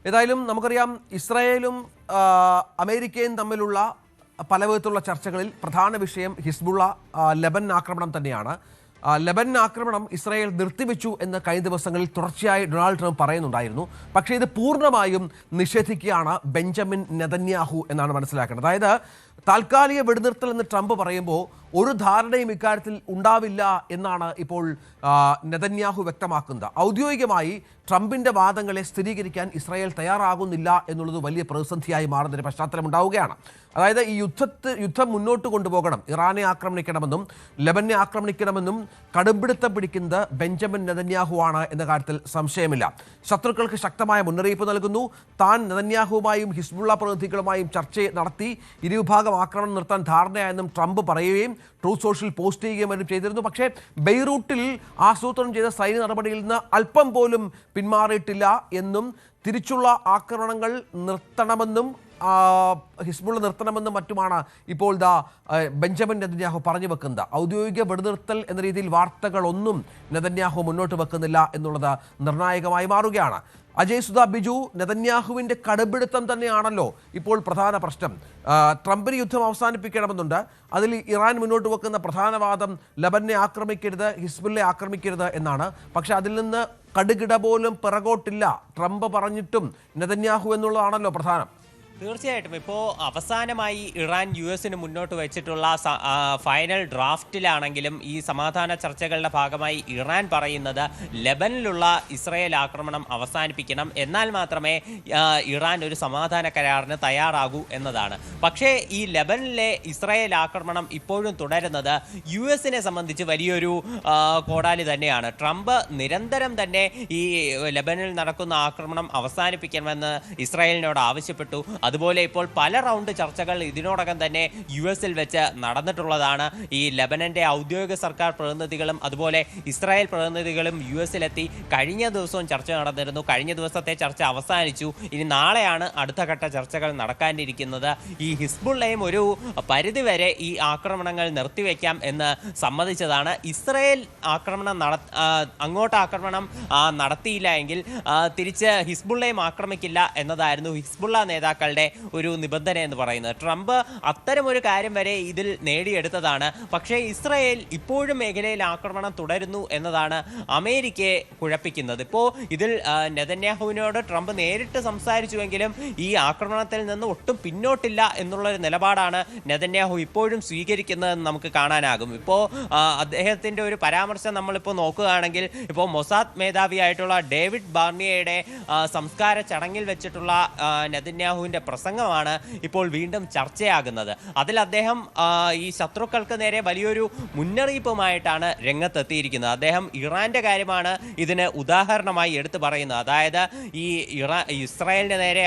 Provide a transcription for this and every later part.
ഏതായാലും നമുക്കറിയാം ഇസ്രായേലും അമേരിക്കയും തമ്മിലുള്ള പല വിധത്തിലുള്ള ചർച്ചകളിൽ പ്രധാന വിഷയം ഹിസ്ബുള്ള ലെബൻ ആക്രമണം തന്നെയാണ്. ലെബൻ ആക്രമണം ഇസ്രായേൽ നിർത്തിവെച്ചു എന്ന് കഴിഞ്ഞ ദിവസങ്ങളിൽ തുടർച്ചയായി ഡൊണാൾഡ് ട്രംപ് പറയുന്നുണ്ടായിരുന്നു. പക്ഷേ ഇത് പൂർണ്ണമായും നിഷേധിക്കുകയാണ് ബെഞ്ചമിൻ നെതന്യാഹു എന്നാണ് മനസ്സിലാക്കേണ്ടത്. അതായത് താൽക്കാലിക വെടിനിർത്തൽ എന്ന് ട്രംപ് പറയുമ്പോൾ ഒരു ധാരണയും ഇക്കാര്യത്തിൽ ഉണ്ടാവില്ല എന്നാണ് ഇപ്പോൾ നെതന്യാഹു വ്യക്തമാക്കുന്നത്. ഔദ്യോഗികമായി ട്രംപിന്റെ വാദങ്ങളെ സ്ഥിരീകരിക്കാൻ ഇസ്രായേൽ തയ്യാറാകുന്നില്ല എന്നുള്ളത് വലിയ പ്രതിസന്ധിയായി മാറുന്നതിന് പശ്ചാത്തലം ഉണ്ടാവുകയാണ്. അതായത് ഈ യുദ്ധം മുന്നോട്ട് കൊണ്ടുപോകണം, ഇറാനെ ആക്രമിക്കണമെന്നും ലെബനെ ആക്രമിക്കണമെന്നും കടുംപിടുത്തം പിടിക്കുന്നത് ബെഞ്ചമിൻ നെതന്യാഹു ആണ് എന്ന കാര്യത്തിൽ സംശയമില്ല. ശത്രുക്കൾക്ക് ശക്തമായ മുന്നറിയിപ്പ് നൽകുന്നു. താൻ നെതന്യാഹുവുമായും ഹിസ്ബുള്ള പ്രതിനിധികളുമായും ചർച്ച നടത്തി ഇരുവിഭാഗം ആക്രമണം നിർത്താൻ ധാരണയായെന്നും ട്രംപ് പറയുകയും ട്രൂത്ത് സോഷ്യൽ പോസ്റ്റ് ചെയ്യുകയും ചെയ്തിരുന്നു. പക്ഷേ ബെയ്റൂട്ടിൽ ആസൂത്രണം ചെയ്ത സൈനിക നടപടിയിൽ നിന്ന് അല്പം പോലും പിന്മാറിയിട്ടില്ല എന്നും തിരിച്ചുള്ള ആക്രമണങ്ങൾ നിർത്തണമെന്നും ഹിസ്ബുള്ള നിർത്തണമെന്നും മറ്റുമാണ് ഇപ്പോൾ ബെഞ്ചമിൻ നെതന്യാഹു പറഞ്ഞു വെക്കുന്നത്. ഔദ്യോഗിക വെടിനിർത്തൽ എന്ന രീതിയിൽ വാർത്തകളൊന്നും നെതന്യാഹു മുന്നോട്ട് വെക്കുന്നില്ല എന്നുള്ളത് നിർണായകമായി മാറുകയാണ്. അജയ് സുധ ബിജു, നെതന്യാഹുവിൻ്റെ കടുപിടുത്തം തന്നെയാണല്ലോ ഇപ്പോൾ പ്രധാന പ്രശ്നം. ട്രംപിന് യുദ്ധം അവസാനിപ്പിക്കണമെന്നുണ്ട്. അതിൽ ഇറാൻ മുന്നോട്ട് വെക്കുന്ന പ്രധാന വാദം ലെബനെ ആക്രമിക്കരുത്, ഹിസ്ബുള്ളയെ ആക്രമിക്കരുത് എന്നാണ്. പക്ഷെ അതിൽ നിന്ന് കടുകിട പോലും പിറകോട്ടില്ല ട്രംപ് പറഞ്ഞിട്ടും നെതന്യാഹു എന്നുള്ളതാണല്ലോ പ്രധാനം. തീർച്ചയായിട്ടും ഇപ്പോൾ അവസാനമായി ഇറാൻ US മുന്നോട്ട് വെച്ചിട്ടുള്ള ഫൈനൽ ഡ്രാഫ്റ്റിലാണെങ്കിലും ഈ സമാധാന ചർച്ചകളുടെ ഭാഗമായി ഇറാൻ പറയുന്നത് ലെബനിലുള്ള ഇസ്രായേൽ ആക്രമണം അവസാനിപ്പിക്കണം, എന്നാൽ മാത്രമേ ഇറാൻ ഒരു സമാധാന കരാറിന് തയ്യാറാകൂ എന്നതാണ്. പക്ഷേ ഈ ലെബനിലെ ഇസ്രായേൽ ആക്രമണം ഇപ്പോഴും തുടരുന്നത് US സംബന്ധിച്ച് വലിയൊരു കോടാലി തന്നെയാണ്. ട്രംപ് നിരന്തരം തന്നെ ഈ ലെബനിൽ നടക്കുന്ന ആക്രമണം അവസാനിപ്പിക്കണമെന്ന് ഇസ്രായേലിനോട് ആവശ്യപ്പെട്ടു. അതുപോലെ ഇപ്പോൾ പല റൗണ്ട് ചർച്ചകൾ ഇതിനോടകം തന്നെ US വെച്ച് നടന്നിട്ടുള്ളതാണ്. ഈ ലെബനന്റെ ഔദ്യോഗിക സർക്കാർ പ്രതിനിധികളും അതുപോലെ ഇസ്രായേൽ പ്രതിനിധികളും US കഴിഞ്ഞ ദിവസവും ചർച്ച നടന്നിരുന്നു. കഴിഞ്ഞ ദിവസത്തെ ചർച്ച അവസാനിച്ചു. ഇനി നാളെയാണ് അടുത്ത ഘട്ട ചർച്ചകൾ നടക്കാനിരിക്കുന്നത്. ഈ ഹിസ്ബുള്ളയും ഒരു പരിധിവരെ ഈ ആക്രമണങ്ങൾ നിർത്തിവെക്കാം എന്ന് സമ്മതിച്ചതാണ്. ഇസ്രായേൽ അങ്ങോട്ട് ആക്രമണം നടത്തിയില്ല എങ്കിൽ തിരിച്ച് ഹിസ്ബുള്ളയും ആക്രമിക്കില്ല എന്നതായിരുന്നു ഹിസ്ബുള്ള നേതാക്കളുടെ ഒരു നിബന്ധന എന്ന് പറയുന്നത്. ട്രംപ് അത്തരം ഒരു കാര്യം വരെ ഇതിൽ നേടിയെടുത്തതാണ്. പക്ഷേ ഇസ്രായേൽ ഇപ്പോഴും മേഖലയിൽ ആക്രമണം തുടരുന്നു എന്നതാണ് അമേരിക്കയെ കുഴപ്പിക്കുന്നത്. ഇപ്പോൾ ഇതിൽ നെതന്യാഹുവിനോട് ട്രംപ് നേരിട്ട് സംസാരിച്ചുവെങ്കിലും ഈ ആക്രമണത്തിൽ നിന്ന് ഒട്ടും പിന്നോട്ടില്ല എന്നുള്ളൊരു നിലപാടാണ് നെതന്യാഹു ഇപ്പോഴും സ്വീകരിക്കുന്നതെന്ന് നമുക്ക് കാണാനാകും. ഇപ്പോൾ അദ്ദേഹത്തിൻ്റെ ഒരു പരാമർശം നമ്മളിപ്പോൾ നോക്കുകയാണെങ്കിൽ ഇപ്പോൾ മൊസാദ് മേധാവിയായിട്ടുള്ള ഡേവിഡ് ബാർണിയയുടെ സംസ്കാര ചടങ്ങിൽ വെച്ചിട്ടുള്ള നെതന്യാഹുവിൻ്റെ പ്രസംഗമാണ് ഇപ്പോൾ വീണ്ടും ചർച്ചയാകുന്നത്. അതിൽ അദ്ദേഹം ഈ ശത്രുക്കൾക്ക് നേരെ വലിയൊരു മുന്നറിയിപ്പുമായിട്ടാണ് രംഗത്തെത്തിയിരിക്കുന്നത്. അദ്ദേഹം ഇറാന്റെ കാര്യമാണ് ഇതിന് ഉദാഹരണമായി എടുത്തു പറയുന്നത്. അതായത് ഈ ഇസ്രായേലിന് നേരെ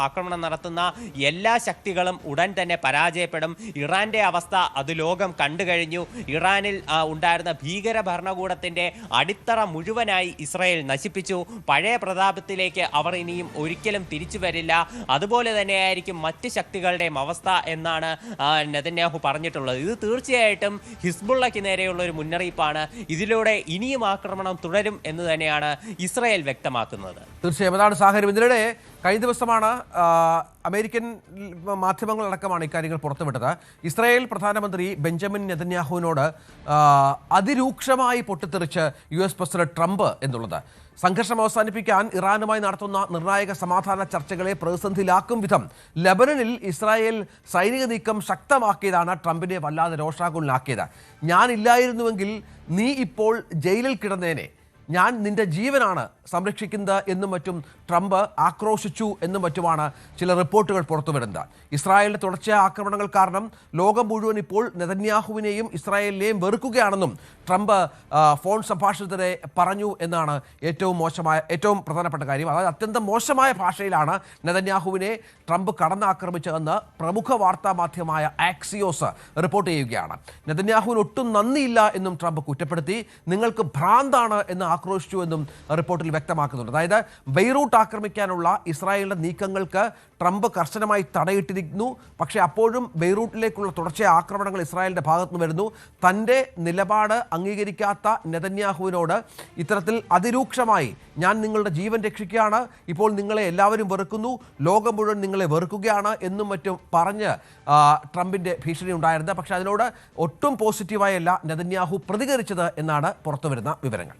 ആക്രമണം നടത്തുന്ന എല്ലാ ശക്തികളും ഉടൻ തന്നെ പരാജയപ്പെടും. ഇറാന്റെ അവസ്ഥ അത് ലോകം കണ്ടു കഴിഞ്ഞു. ഇറാനിൽ ഉണ്ടായിരുന്ന ഭീകര ഭരണകൂടത്തിന്റെ അടിത്തറ മുഴുവനായി ഇസ്രായേൽ നശിപ്പിച്ചു. പഴയ പ്രതാപത്തിലേക്ക് അവർ ഇനിയും ഒരിക്കലും തിരിച്ചു വരില്ല. അതുപോലെ തന്നെയായിരിക്കും മറ്റ് ശക്തികളുടെയും അവസ്ഥ എന്നാണ് നെതന്യാഹു പറഞ്ഞിട്ടുള്ളത്. ഇത് തീർച്ചയായിട്ടും ഹിസ്ബുള്ളയ്ക്ക് നേരെയുള്ള ഒരു മുന്നറിയിപ്പാണ്. ഇതിലൂടെ ഇനിയും ആക്രമണം തുടരും എന്ന് തന്നെയാണ് ഇസ്രായേൽ വ്യക്തമാക്കുന്നത്. തീർച്ചയായും അതാണ് സാഹചര്യം. ഇതിനിടെ കഴിഞ്ഞ ദിവസമാണ് അമേരിക്കൻ മാധ്യമങ്ങളടക്കമാണ് ഇക്കാര്യങ്ങൾ പുറത്തുവിട്ടത്. ഇസ്രായേൽ പ്രധാനമന്ത്രി ബെഞ്ചമിൻ നെതന്യാഹുവിനോട് അതിരൂക്ഷമായി പൊട്ടിത്തെറിച്ച് US പ്രസിഡന്റ് ട്രംപ് എന്നുള്ളത്. സംഘർഷം അവസാനിപ്പിക്കാൻ ഇറാനുമായി നടത്തുന്ന നിർണായക സമാധാന ചർച്ചകളെ പ്രതിസന്ധിയിലാക്കും വിധം ലെബനനിൽ ഇസ്രായേൽ സൈനിക നീക്കം ശക്തമാക്കിയതാണ് ട്രംപിനെ വല്ലാതെ രോഷാകുലനാക്കിയത്. ഞാനില്ലായിരുന്നുവെങ്കിൽ നീ ഇപ്പോൾ ജയിലിൽ കിടന്നേനെ, ഞാൻ നിന്റെ ജീവനാണ് സംരക്ഷിക്കുന്നത് എന്നും മറ്റും ട്രംപ് ആക്രോശിച്ചു എന്നും മറ്റുമാണ് ചില റിപ്പോർട്ടുകൾ പുറത്തു വരുന്നത്. ഇസ്രായേലിന്റെ തുടർച്ചയായ ആക്രമണങ്ങൾ കാരണം ലോകം മുഴുവൻ ഇപ്പോൾ നെതന്യാഹുവിനെയും ഇസ്രായേലിനെയും വെറുക്കുകയാണെന്നും ട്രംപ് ഫോൺ സംഭാഷണത്തിനെ പറഞ്ഞു എന്നാണ് ഏറ്റവും പ്രധാനപ്പെട്ട കാര്യം. അതായത് അത്യന്തം മോശമായ ഭാഷയിലാണ് നെതന്യാഹുവിനെ ട്രംപ് കടന്നാക്രമിച്ചതെന്ന് പ്രമുഖ വാർത്താ മാധ്യമമായ ആക്സിയോസ് റിപ്പോർട്ട് ചെയ്യുകയാണ്. നെതന്യാഹുവിന് ഒട്ടും നന്ദിയില്ല എന്നും ട്രംപ് കുറ്റപ്പെടുത്തി. നിങ്ങൾക്ക് ഭ്രാന്താണ് എന്ന് ആക്രോശിച്ചു എന്നും റിപ്പോർട്ടിൽ വ്യക്തമാക്കുന്നുണ്ട്. അതായത് ബെയ്റൂട്ട് ആക്രമിക്കാനുള്ള ഇസ്രായേലിന്റെ നീക്കങ്ങൾക്ക് ട്രംപ് കർശനമായി തടയിട്ടിരിക്കുന്നു. പക്ഷേ അപ്പോഴും ബെയ്റൂട്ടിലേക്കുള്ള തുടർച്ചയായ ആക്രമണങ്ങൾ ഇസ്രായേലിന്റെ ഭാഗത്തുനിന്ന് വരുന്നു. തൻ്റെ നിലപാട് അംഗീകരിക്കാത്ത നെതന്യാഹുവിനോട് ഇത്തരത്തിൽ അതിരൂക്ഷമായി ഞാൻ നിങ്ങളുടെ ജീവൻ രക്ഷിക്കുകയാണ്, ഇപ്പോൾ നിങ്ങളെ എല്ലാവരും വെറുക്കുന്നു, ലോകം മുഴുവൻ നിങ്ങളെ വെറുക്കുകയാണ് എന്നും മറ്റും പറഞ്ഞ് ട്രംപിന്റെ ഭീഷണി ഉണ്ടായിരുന്നത്. പക്ഷേ അതിനോട് ഒട്ടും പോസിറ്റീവായല്ല നെതന്യാഹു പ്രതികരിച്ചത് എന്നാണ് പുറത്തുവരുന്ന വിവരങ്ങൾ.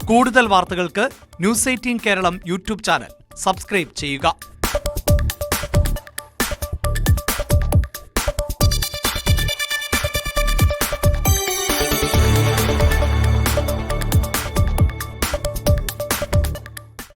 കൂടുതൽ വാർത്തകൾക്ക് news 18 Keralam YouTube channel subscribe ചെയ്യുക.